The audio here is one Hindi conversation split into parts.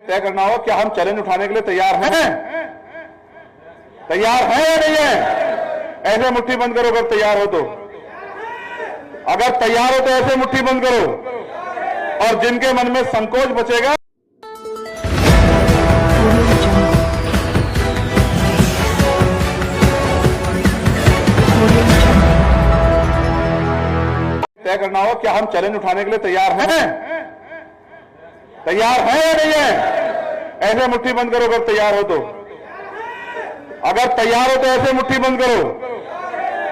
तय करना होगा क्या हम चैलेंज उठाने के लिए तैयार हैं? तैयार हैं या नहीं है? ऐसे मुट्ठी बंद करो अगर तैयार हो तो। अगर तैयार हो तो ऐसे मुट्ठी बंद करो। और जिनके मन में संकोच बचेगा, तय करना होगा क्या हम चैलेंज उठाने के लिए तैयार हैं? तैयार हैं या नहीं है? ऐसे मुट्ठी बंद करो अगर तैयार हो तो। अगर तैयार हो तो ऐसे मुट्ठी बंद करो।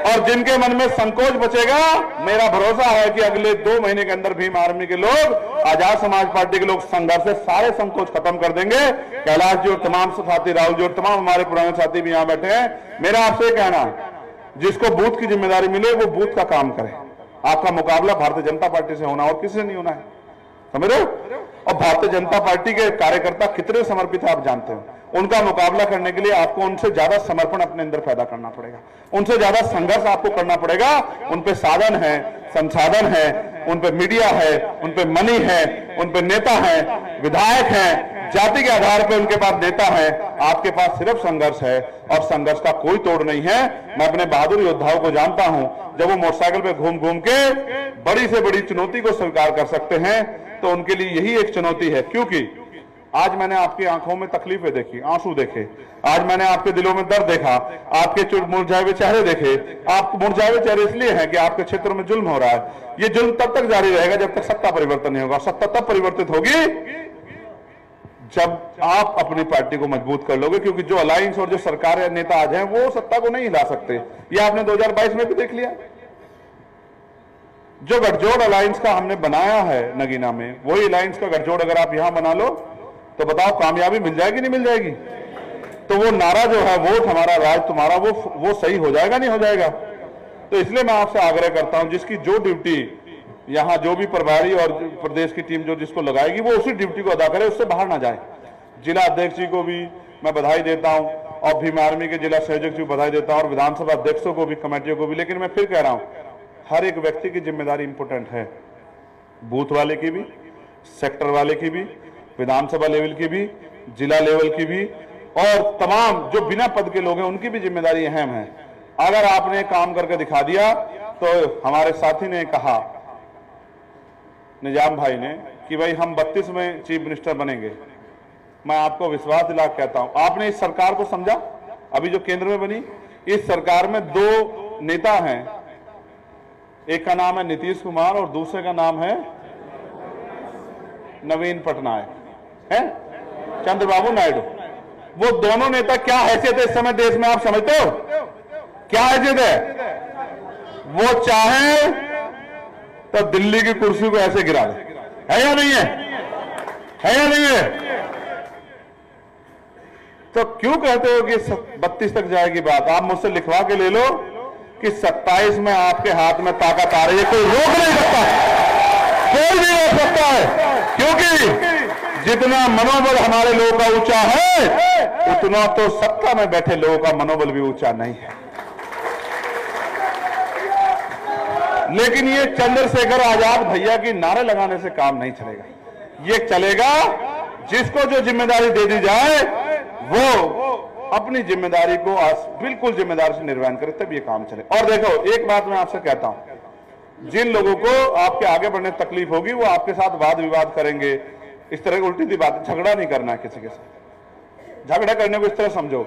और जिनके मन में संकोच बचेगा, मेरा भरोसा है कि अगले 2 महीने के अंदर भीम आर्मी के लोग, आजाद समाज पार्टी के लोग संघर्ष से सारे संकोच खत्म कर देंगे। कैलाश जी और तमाम साथी, राहुल जी और तमाम हमारे पुराने साथी भी यहां बैठे हैं। मेरा आपसे कहना, जिसको बूथ की जिम्मेदारी मिले वो बूथ का काम करे। आपका मुकाबला भारतीय जनता पार्टी से होना और किसी से नहीं होना है, समझ रहे हो? और भारतीय जनता पार्टी के कार्यकर्ता कितने समर्पित है आप जानते हो। उनका मुकाबला करने के लिए आपको उनसे ज्यादा समर्पण अपने अंदर पैदा करना पड़ेगा, उनसे ज्यादा संघर्ष आपको करना पड़ेगा। उन पे साधन है, संसाधन है, उन पे मीडिया है, उन पे मनी है, उन पे नेता है, विधायक हैं, जाति के आधार पर उनके पास नेता है। आपके पास सिर्फ संघर्ष है और संघर्ष का कोई तोड़ नहीं है। मैं अपने बहादुर योद्धाओं को जानता हूं, जब वो मोटरसाइकिल पे घूम घूम के बड़ी से बड़ी चुनौती को स्वीकार कर सकते हैं तो उनके लिए यही एक चुनौती है। क्योंकि आज मैंने आपकी आंखों में तकलीफें देखी, आंसू देखे, आज मैंने आपके दिलों में दर्द देखा, आपके मुरझाए हुए चेहरे देखे। आप मुरझाए हुए चेहरे इसलिए हैं कि आपके क्षेत्र में जुल्म हो रहा है। ये जुल्म तब तक जारी रहेगा जब तक सत्ता परिवर्तन नहीं होगा। सत्ता तब परिवर्तित होगी जब आप अपनी पार्टी को मजबूत कर लोगे, क्योंकि जो अलायंस और जो सरकार या नेता आज हैं वो सत्ता को नहीं हिला सकते। ये आपने 2022 में भी देख लिया। जो गठजोड़ अलायंस का हमने बनाया है नगीना में, वही अलायंस का गठजोड़ अगर आप यहां बना लो तो बताओ कामयाबी मिल जाएगी नहीं मिल जाएगी? तो वो नारा जो है, वोट हमारा राज तुम्हारा, वो सही हो जाएगा नहीं हो जाएगा? तो इसलिए मैं आपसे आग्रह करता हूं, जिसकी जो ड्यूटी यहां जो भी प्रभारी और प्रदेश की टीम जो जिसको लगाएगी वो उसी ड्यूटी को अदा करे, उससे बाहर ना जाए। जिला अध्यक्ष जी को भी मैं बधाई देता हूं और भीम आर्मी के जिला संयोजक जी को बधाई देता हूं और विधानसभा अध्यक्षों को भी, कमेटियों को भी। लेकिन मैं फिर कह रहा हूं, हर एक व्यक्ति की जिम्मेदारी इंपोर्टेंट है, बूथ वाले की भी, सेक्टर वाले की भी, विधानसभा लेवल की भी, जिला लेवल की भी, और तमाम जो बिना पद के लोग हैं उनकी भी जिम्मेदारी अहम है। अगर आपने काम करके दिखा दिया तो हमारे साथी ने कहा, निजाम भाई ने, कि भाई हम 32 में चीफ मिनिस्टर बनेंगे। मैं आपको विश्वास दिला कहता हूं, आपने इस सरकार को समझा? अभी जो केंद्र में बनी, इस सरकार में 2 नेता हैं, एक का नाम है नीतीश कुमार और दूसरे का नाम है नवीन पटनायक, है चंद्रबाबू नायडू। वो दोनों नेता क्या हैसियत है इस समय देश में, आप समझते हो क्या हैसियत है? वो चाहे तो दिल्ली की कुर्सी को ऐसे गिरा दे, है या नहीं है? है या नहीं है? तो क्यों कहते हो कि 32 तक जाएगी बात? आप मुझसे लिखवा के ले लो कि 27 में आपके हाथ में ताकत आ रही है, कोई रोक नहीं सकता, कोई नहीं रोक सकता है। क्योंकि जितना मनोबल हमारे लोगों का ऊंचा है, उतना तो सत्ता में बैठे लोगों का मनोबल भी ऊंचा नहीं है। लेकिन ये चंद्रशेखर आजाद भैया की नारे लगाने से काम नहीं चलेगा। ये चलेगा, जिसको जो जिम्मेदारी दे दी जाए वो अपनी जिम्मेदारी को बिल्कुल जिम्मेदारी से निर्वहन करे, तब ये काम चले। और देखो, एक बात मैं आपसे कहता हूं, जिन लोगों को आपके आगे बढ़ने तकलीफ होगी वो आपके साथ वाद विवाद करेंगे, इस तरह की उल्टी सी बात। झगड़ा नहीं करना है किसी के साथ, झगड़ा करने को इस तरह समझो।